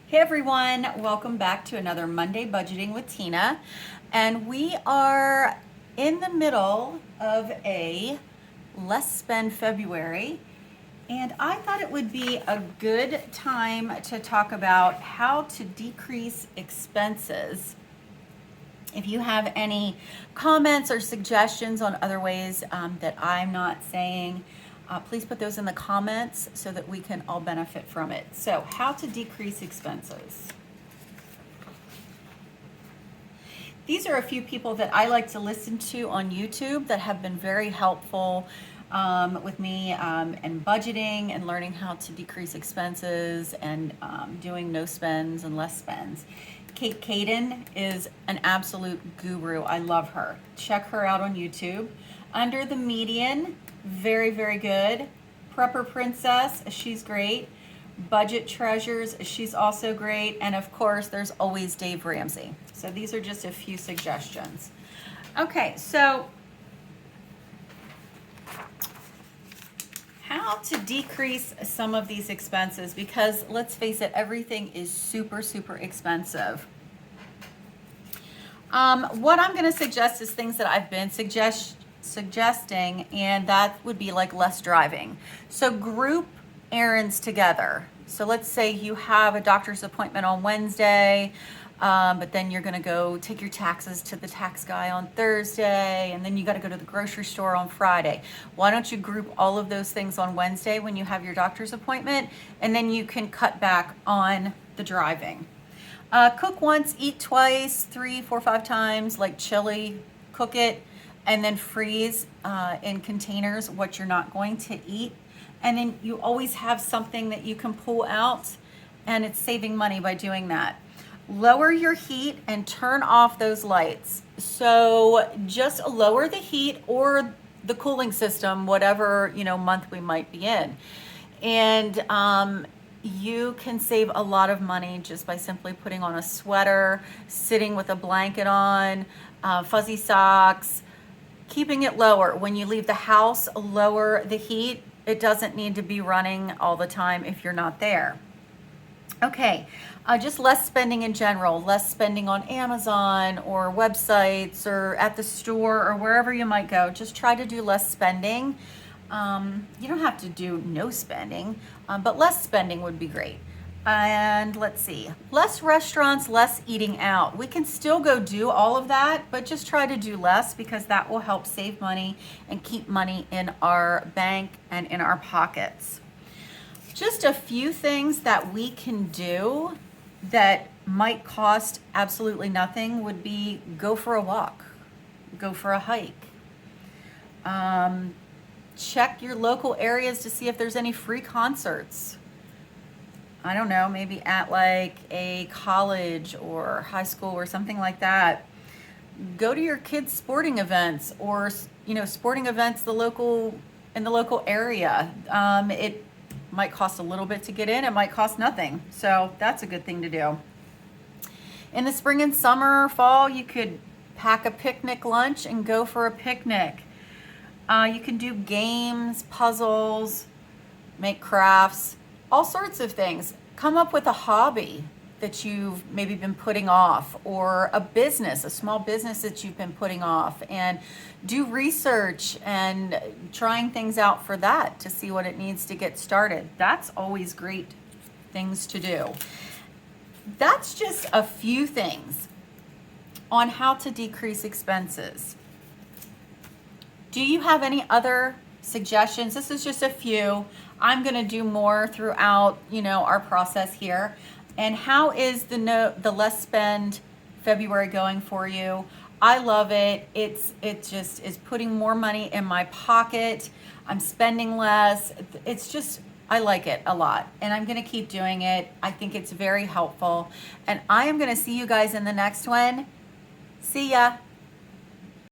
Hey everyone, welcome back to another Monday Budgeting with Tina. And we are in the middle of a Less Spend February. And I thought it would be a good time to talk about how to decrease expenses. If you have any comments or suggestions on other ways that I'm not saying, please put those in the comments so that we can all benefit from it. So, how to decrease expenses. These are a few people that I like to listen to on YouTube that have been very helpful with me and budgeting and learning how to decrease expenses and doing no spends and less spends. Kate Caden is an absolute guru. I love her. Check her out on YouTube. Under the Median, very, very good. Prepper Princess, she's great. Budget Treasures, she's also great. And of course, there's always Dave Ramsey. So these are just a few suggestions. Okay, so how to decrease some of these expenses, because let's face it, everything is super, super expensive. What I'm going to suggest is things that I've been suggesting, and that would be like less driving. So group errands together. So let's say you have a doctor's appointment on Wednesday, but then you're going to go take your taxes to the tax guy on Thursday, and then you got to go to the grocery store on Friday. Why don't you group all of those things on Wednesday when you have your doctor's appointment, and then you can cut back on the driving. Cook once, eat twice, 3, 4, 5 times, like chili, cook it, and then freeze in containers what you're not going to eat. And then you always have something that you can pull out, and it's saving money by doing that. Lower your heat and turn off those lights. So just lower the heat or the cooling system, whatever month we might be in. And you can save a lot of money just by simply putting on a sweater, sitting with a blanket on, fuzzy socks, keeping it lower. When you leave the house, lower the heat. It doesn't need to be running all the time if you're not there. Okay, just less spending in general, less spending on Amazon or websites or at the store or wherever you might go. Just try to do less spending. You don't have to do no spending, but less spending would be great. And let's see, less restaurants, less eating out. We can still go do all of that, but just try to do less, because that will help save money and keep money in our bank and in our pockets. Just a few things that we can do that might cost absolutely nothing would be go for a walk, go for a hike. Check your local areas to see if there's any free concerts. I don't know, maybe at like a college or high school or something like that. Go to your kids' sporting events or sporting events in the local area. It might cost a little bit to get in. It might cost nothing. So that's a good thing to do. In the spring and summer, fall, you could pack a picnic lunch and go for a picnic. You can do games, puzzles, make crafts, all sorts of things. Come up with a hobby that you've maybe been putting off, or a small business that you've been putting off, and do research and trying things out for that to see what it needs to get started. That's always great things to do. That's just a few things on how to decrease expenses. Do you have any other suggestions? This is just a few. I'm going to do more throughout, our process here. And how is the less spend February going for you? I love it. It just is putting more money in my pocket. I'm spending less. I like it a lot, and I'm going to keep doing it. I think it's very helpful. And I am going to see you guys in the next one. See ya.